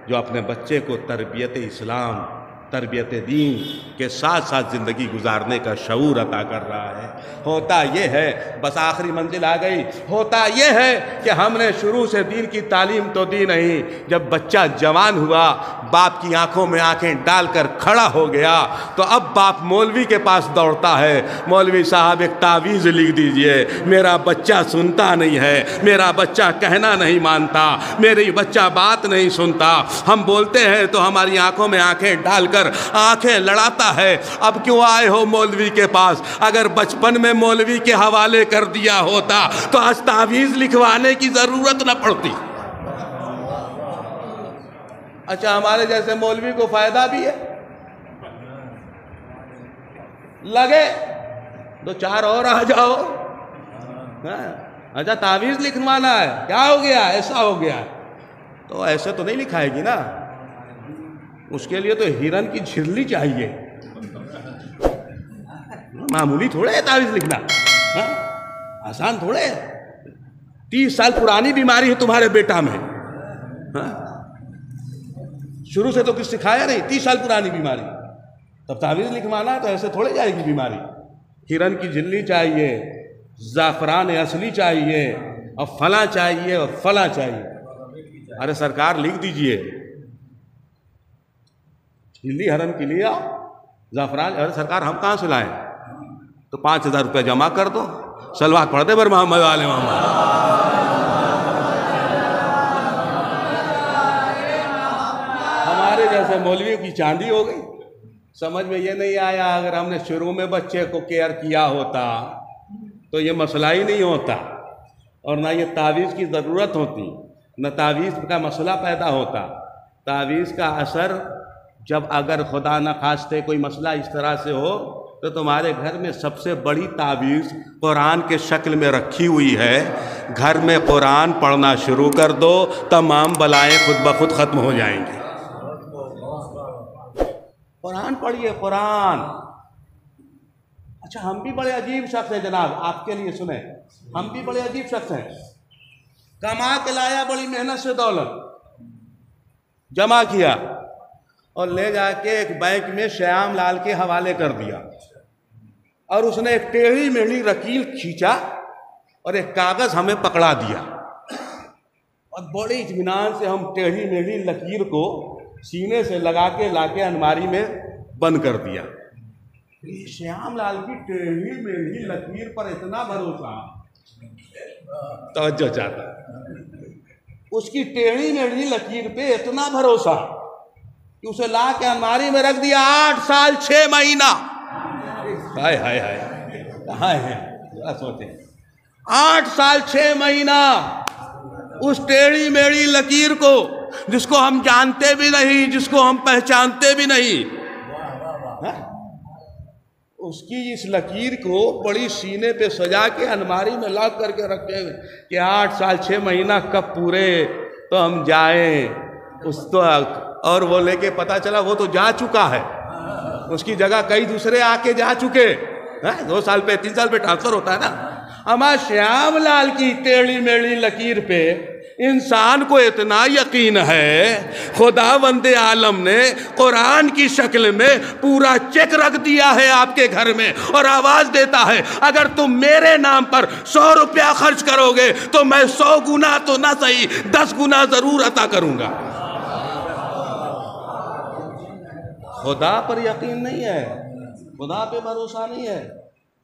جو اپنے بچے کو تربیت اسلام، تربیت دین کے ساتھ ساتھ زندگی گزارنے کا شعور عطا کر رہا ہے۔ ہوتا یہ ہے، بس آخری منزل آ گئی، ہوتا یہ ہے کہ ہم نے شروع سے دین کی تعلیم تو دی نہیں، جب بچہ جوان ہوا، باپ کی آنکھوں میں آنکھیں ڈال کر کھڑا ہو گیا تو اب باپ مولوی کے پاس دوڑتا ہے، مولوی صاحب ایک تعویذ لکھ دیجئے، میرا بچہ سنتا نہیں ہے، میرا بچہ کہنا نہیں مانتا، میری بچہ بات نہیں سنتا، ہم بولتے ہیں تو ہماری آنکھوں میں آنکھیں ڈال کر آنکھیں لڑاتا ہے۔ اب کیوں آئے ہو مولوی کے پاس؟ اگر بچپن میں مولوی کے حوالے کر دیا ہوتا تو آج تعویذ لکھوانے کی ضرورت نہ پڑتی۔ اچھا، ہمارے جیسے مولوی کو فائدہ بھی ہے، لگے تو چار اور آ جاؤ، اچھا تعویذ لکھوانا ہے، کیا ہو گیا، ایسا ہو گیا، تو ایسے تو نہیں لکھائے گی نا، اس کے لیے تو ہرن کی جھرلی چاہیے، معمولی تھوڑے ہے تعویذ لکھنا، آسان تھوڑے ہے۔ 30 سال پرانی بیماری ہے تمہارے بیٹا میں، شروع سے تو کچھ سکھایا نہیں، 30 سال پرانی بیماری، تب تعویذ لکھوانا ہے تو ایسے تھوڑے جائے گی بیماری۔ ہرن کی جھرلی چاہیے، زعفران اصلی چاہیے، اور فلاں چاہیے اور فلاں چاہیے۔ ارے سرکار لکھ دیجئے، جھرلی ہرن کے لیے زعفران، ارے سرکار ہم کہاں سے لائیں؟ تو 5000 روپے جمع کر دو، صلوات پڑھ دے بر محمد والے محمد۔ ہمارے جیسے مولویوں کی چاندی ہو گئی۔ سمجھ میں یہ نہیں آیا، اگر ہم نے شروع میں بچے کو کیئر کیا ہوتا تو یہ مسئلہ ہی نہیں ہوتا، اور نہ یہ تعویذ کی ضرورت ہوتی، نہ تعویذ کا مسئلہ پیدا ہوتا۔ تعویذ کا اثر جب اگر خدا نخواستہ کوئی مسئلہ اس طرح سے ہو تو تمہارے گھر میں سب سے بڑی تعویذ قرآن کے شکل میں رکھی ہوئی ہے، گھر میں قرآن پڑھنا شروع کر دو، تمام بلائیں خود بخود ختم ہو جائیں گی۔ قرآن پڑھیے، قرآن۔ اچھا، ہم بھی بڑے عجیب شخص ہیں جناب، آپ کے لیے سنیں، ہم بھی بڑے عجیب شخص ہیں، کما کے لایا بڑی محنت سے دولت، جمع کیا اور لے جا کے ایک بینک میں شیام لال کے حوالے کر دیا، اور اس نے ایک ٹیڑھی میڑھی لکیر کھینچا اور ایک کاغذ ہمیں پکڑا دیا، اور بڑے اطمینان سے ہم ٹیڑھی میڑھی لکیر کو سینے سے لگا کے لا کے الماری میں بند کر دیا۔ شیام لال کی ٹیڑھی میڑھی لکیر پر اتنا بھروسہ، توجہ چاہتا، اس کی ٹیڑھی میڑھی لکیر پہ اتنا بھروسہ کہ اسے لا کے الماری میں رکھ دیا 8 سال 6 مہینہ۔ ہائے ہائے ہائے، کہاں ہے سوچیں، 8 سال 6 مہینہ اس ٹیڑھی میڑھی لکیر کو، جس کو ہم جانتے بھی نہیں، جس کو ہم پہچانتے بھی نہیں، اس کی اس لکیر کو بڑی سینے پہ سجا کے الماری میں لاک کر کے رکھے ہوئے کہ 8 سال 6 مہینہ کب پورے تو ہم جائیں اس تو، اور وہ لے کے پتا چلا وہ تو جا چکا ہے، اس کی جگہ کئی دوسرے آ کے جا چکے، 2 سال پہ 3 سال پہ ٹرانسفر ہوتا ہے نا۔ ہمارا شیام لال کی ٹیڑھی میڑھی لکیر پہ انسان کو اتنا یقین ہے، خداوند عالم نے قرآن کی شکل میں پورا چیک رکھ دیا ہے آپ کے گھر میں، اور آواز دیتا ہے اگر تم میرے نام پر 100 روپیہ خرچ کرو گے تو میں 100 گنا تو نہ صحیح 10 گنا ضرور عطا کروں گا۔ خدا پر یقین نہیں ہے، خدا پہ بھروسہ نہیں ہے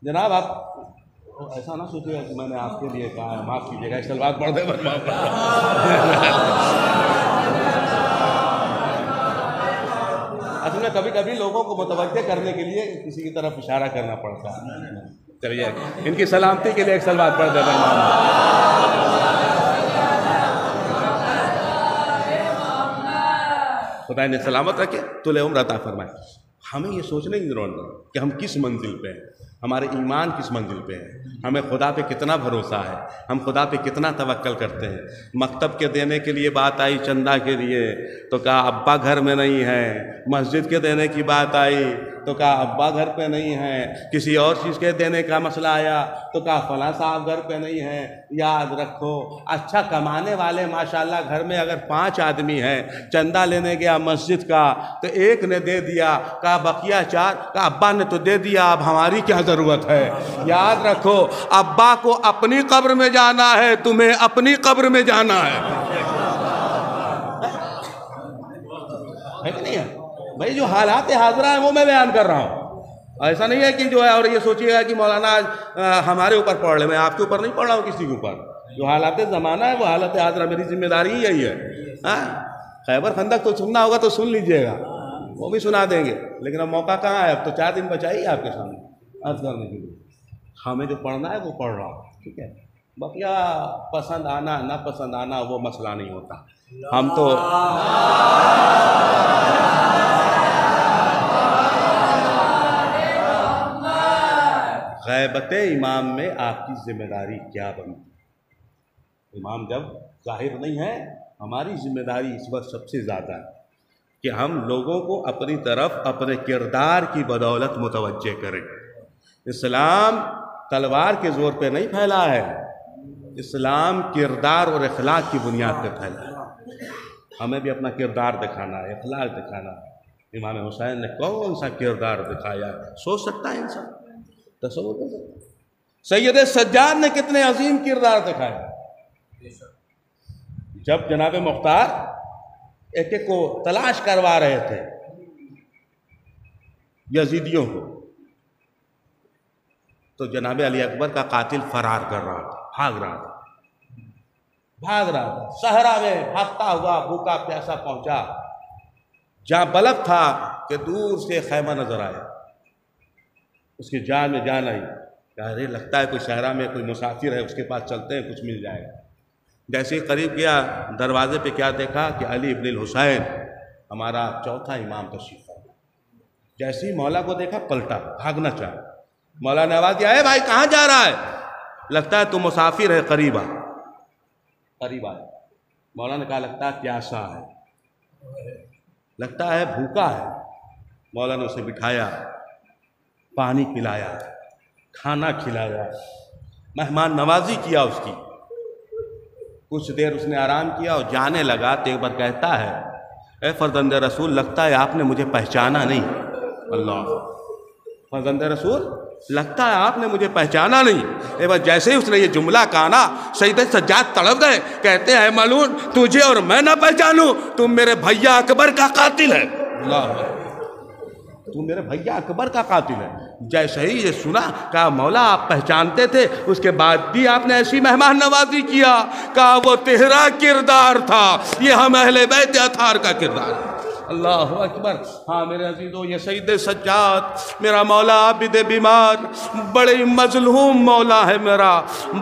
جناب۔ آپ ایسا نہ سوچیے کہ میں نے آپ کے لیے کہا ہے، معاف کیجیے گا، صلوات پڑھ دیں۔ اصل میں کبھی کبھی لوگوں کو متوجہ کرنے کے لیے کسی کی طرف اشارہ کرنا پڑتا ہے۔ چلیے ان کی سلامتی کے لیے ایک صلوات پڑھ دیں۔ خدا نے سلامت رکھے، طول عمر عطا فرمائے۔ ہمیں یہ سوچنے کی ضرورت ہے کہ ہم کس منزل پہ ہیں، ہمارے ایمان کس منزل پہ ہے، ہمیں خدا پہ کتنا بھروسہ ہے، ہم خدا پہ کتنا توکل کرتے ہیں۔ مکتب کے دینے کے لیے بات آئی چندہ کے لیے تو کہا ابا گھر میں نہیں ہے، مسجد کے دینے کی بات آئی تو کہا ابا گھر پہ نہیں ہے، کسی اور چیز کے دینے کا مسئلہ آیا تو کہا فلاں صاحب گھر پہ نہیں ہے۔ یاد رکھو اچھا کمانے والے ماشاءاللہ گھر میں اگر 5 آدمی ہیں، چندہ لینے گیا مسجد کا تو ایک نے دے دیا، کہا بقیہ 4، کہا ابا نے تو دے دیا، اب ہماری کیا ضرورت ہے۔ یاد رکھو ابا کو اپنی قبر میں جانا ہے، تمہیں اپنی قبر میں جانا ہے کہ نہیں ہے بھائی؟ جو حالات حاضرہ ہیں وہ میں بیان کر رہا ہوں، ایسا نہیں ہے کہ جو ہے اور یہ سوچیے گا کہ مولانا ہمارے اوپر پڑھ لے، میں آپ کے اوپر نہیں پڑھ رہا ہوں کسی کے اوپر۔ جو حالات زمانہ ہے وہ حالات حاضرہ، میری ذمہ داری ہی یہی ہے۔ خیبر خندق تو سننا ہوگا تو سن لیجئے گا، وہ بھی سنا دیں گے، لیکن اب موقع کہاں ہے، اب تو 4 دن بچائیے آپ کے سامنے عرض کرنے کے لیے۔ ہمیں جو پڑھنا ہے وہ پڑھ رہا ہوں، ٹھیک ہے؟ بقیہ پسند آنا نہ پسند آنا وہ مسئلہ نہیں ہوتا، ہم تو غیبت امام میں آپ کی ذمہ داری کیا بنتی؟ امام جب ظاہر نہیں ہے، ہماری ذمہ داری اس وقت سب سے زیادہ ہے کہ ہم لوگوں کو اپنی طرف اپنے کردار کی بدولت متوجہ کریں۔ اسلام تلوار کے زور پہ نہیں پھیلا ہے، اسلام کردار اور اخلاق کی بنیاد پہ پھیلا ہے۔ ہمیں بھی اپنا کردار دکھانا ہے، اخلاق دکھانا ہے۔ امام حسین نے کون سا کردار دکھایا، سوچ سکتا ہے انسان، تصور کر سکتا ہے؟ سید سجاد نے کتنے عظیم کردار دکھائے۔ جب جناب مختار ایک ایک کو تلاش کروا رہے تھے یزیدیوں کو، تو جناب علی اکبر کا قاتل فرار کر رہا تھا، بھاگ رہا تھا صحرا میں، بھاگتا ہوا بھوکا پیاسا پہنچا جہاں بلد تھا کہ دور سے خیمہ نظر آیا، اس کی جان میں جان آئی، کہا ارے لگتا ہے کوئی صحرا میں کوئی مسافر ہے، اس کے پاس چلتے ہیں کچھ مل جائے گا۔ جیسے ہی قریب گیا دروازے پہ کیا دیکھا کہ علی ابن الحسین ہمارا چوتھا امام تشریف فرما۔ جیسے ہی مولا کو دیکھا پلٹا، بھاگنا چاہا، مولا نے آواز دیا اے بھائی کہاں جا رہا ہے؟ لگتا ہے تو مسافر ہے، قریب آ۔ مولا نے کہا لگتا ہے پیاسا ہے، لگتا ہے بھوکا ہے۔ مولا نے اسے بٹھایا، پانی پلایا، کھانا کھلایا، مہمان نوازی کیا اس کی۔ کچھ دیر اس نے آرام کیا اور جانے لگا تو ایک بار کہتا ہے اے فرزند رسول لگتا ہے آپ نے مجھے پہچانا نہیں۔ اللہ، فرزند رسول لگتا ہے آپ نے مجھے پہچانا نہیں۔ ایک بار جیسے ہی اس نے یہ جملہ کہا نا، سید سجاد تڑپ گئے، کہتے ہیں ملعون تجھے اور میں نہ پہچانوں، تم میرے بھیا اکبر کا قاتل ہے۔ اللہ، تو میرے بھیا اکبر کا قاتل ہے۔ جیسے ہی یہ سنا کہا مولا آپ پہچانتے تھے، اس کے بعد بھی آپ نے ایسی مہمان نوازی کیا، کہا وہ تیرا کردار تھا، یہ ہم اہل بیت اطہار کا کردار ہے۔ اللہ اکبر۔ ہاں میرے عزیزو، یہ سید سجاد میرا مولا عابد بیمار، بڑی مظلوم مولا ہے میرا،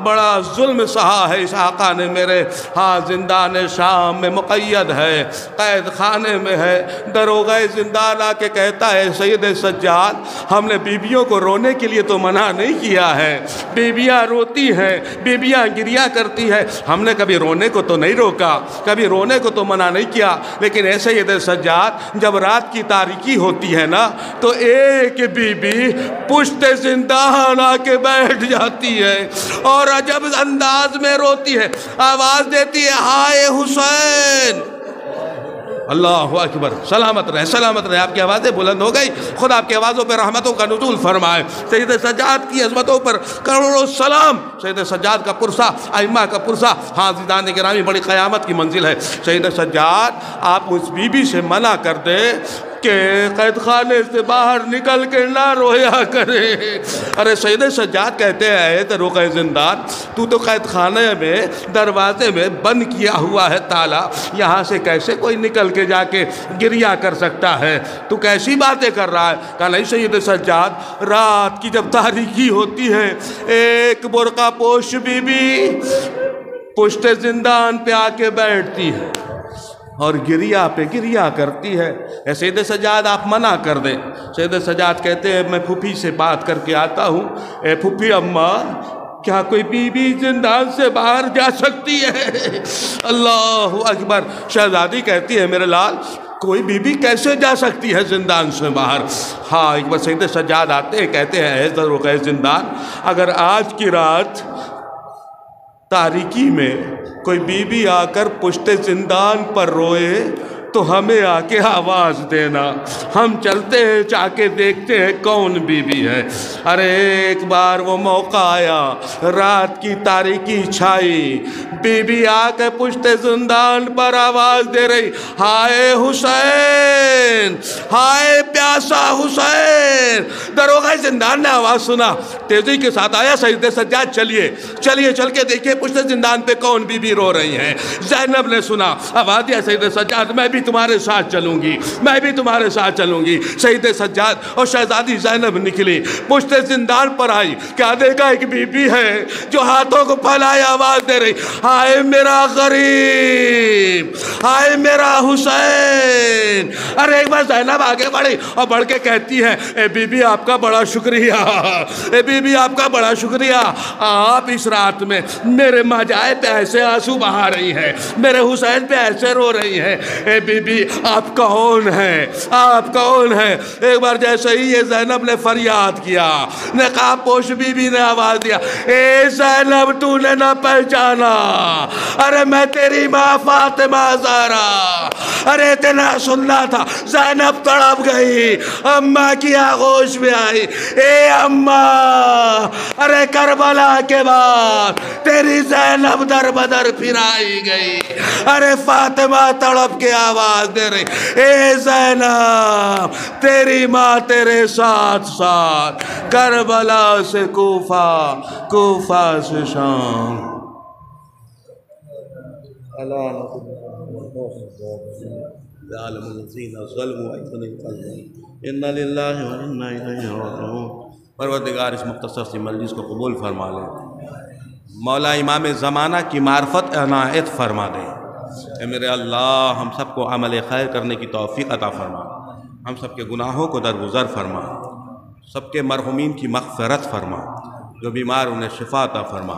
بڑا ظلم سہا ہے اس آقا نے میرے۔ ہاں زندان شام میں مقید ہے، قید خانے میں ہے، دروغہ زندان آ کے کہتا ہے سید سجاد ہم نے بیویوں کو رونے کے لیے تو منع نہیں کیا ہے، بیویاں روتی ہیں، بیویاں گریا کرتی ہیں، ہم نے کبھی رونے کو تو نہیں روکا، کبھی رونے کو تو منع نہیں کیا، لیکن ایسے سید سجاد جب رات کی تاریکی ہوتی ہے نا تو ایک بی بی پشت زندان آ کے بیٹھ جاتی ہے اور عجب انداز میں روتی ہے، آواز دیتی ہے ہائے حسین۔ اللہ اکبر، سلامت رہے سلامت رہے، آپ کی آوازیں بلند ہو گئی، خدا آپ کی آوازوں پہ رحمتوں کا نزول فرمائے۔ سید سجاد کی عظمتوں پر کروڑوں سلام۔ سید سجاد کا پرسہ، ائمہ کا پرسہ، ہاں زیدان گرامی بڑی قیامت کی منزل ہے۔ سید سجاد آپ اس بی بی سے منع کر دے کہ قید خانے سے باہر نکل کے نہ رویا کرے۔ ارے سید سجاد کہتے ہیں دروغہ زندان تو قید خانے میں دروازے میں بند کیا ہوا ہے تالا، یہاں سے کیسے کوئی نکل کے جا کے گریا کر سکتا ہے، تو کیسی باتیں کر رہا ہے؟ کہا نہیں سید سجاد، رات کی جب تاریکی ہوتی ہے ایک برقع پوش بی بی پشت زندان پہ آ کے بیٹھتی ہے اور گریا پہ گریا کرتی ہے۔ اے سید سجاد آپ منع کر دیں۔ سید سجاد کہتے ہیں میں پھوپھی سے بات کر کے آتا ہوں۔ اے پھوپھی اماں، کیا کوئی بی بی زندان سے باہر جا سکتی ہے؟ اللہ اکبر۔ شہزادی کہتی ہے میرے لال، کوئی بی بی کیسے جا سکتی ہے زندان سے باہر؟ ہاں، ایک بار سید سجاد آتے ہیں، کہتے ہیں اے ذروق زندان، اگر آج کی رات تاریکی میں کوئی بی بی آ کر پشت زندان پر روئے تو ہمیں آ کے آواز دینا، ہم چلتے ہیں جا کے دیکھتے ہیں کون بی بی ہے۔ ارے ایک بار وہ موقع آیا، رات کی تاریکی چھائی، بی بی آ کے پشت زندان پر آواز دے رہی، ہائے حسین، ہائے پیاسا حسین۔ داروغہ زندان نے آواز سنا، تیزی کے ساتھ آیا، سید سجاد چلیے چلیے، چل کے دیکھیے پشت زندان پہ کون بی بی رو رہی ہیں۔ زینب نے سنا، آواز دیا سید سجاد میں بھی تمہارے ساتھ چلوں گی، میں بھی تمہارے ساتھ چلوں گی۔ سید سجاد اور شہزادی زینب نکلی، پشت زندان پر آئی، کیا دیکھا ایک بی بی ہے جو ہاتھوں کو پھیلائے آواز دے رہی، ہائے میرا غریب، ہائے میرا حسین۔ ارے ایک بار زینب آگے بڑھی اور بڑھ کے کہتی ہے، اے بی بی آپ کا بڑا شکریہ، اے بی بی آپ کا بڑا شکریہ، آپ اس رات میں میرے ماجائے پہ ایسے آنسو بہا رہی ہیں، میرے حسین پہ ایسے رو رہی ہیں۔ اے بی بی آپ کون ہیں، آپ کون ہیں؟ ایک بار جیسے ہی یہ زینب نے فریاد کیا، نقاب پوش بی بی نے آواز دیا، اے زینب تو نے نہ پہچانا، ارے میں تیری ماں فاطمہ زہرا۔ ارے اتنا سننا تھا، زینب تڑپ گئی، اماں کی آغوش میں آئی، اے اماں، ارے کربلا کے بعد تیری زینب در بدر پھرائی گئی۔ ارے فاطمہ تڑپ کے آواز دے رہی، اے زینب تیری ماں تیرے ساتھ ساتھ، کربلا سے کوفہ، کوفہ سے شام۔ عالم الذین ظلموا انا للہ و انا الیہ راجعون۔ پروردگار اس مختصر سی مجلس کو قبول فرما لے، مولا امام زمانہ کی معرفت عنایت فرما دے۔ اے میرے اللہ، ہم سب کو عمل خیر کرنے کی توفیق عطا فرما، ہم سب کے گناہوں کو درگزر فرما، سب کے مرحومین کی مغفرت فرما، جو بیمار انہیں شفا عطا فرما۔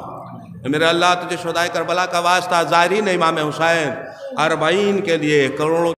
اے میرے اللہ، تجھے شہدائے کربلا کا واسطہ، زائرین امام حسین 40 کے لیے کروڑوں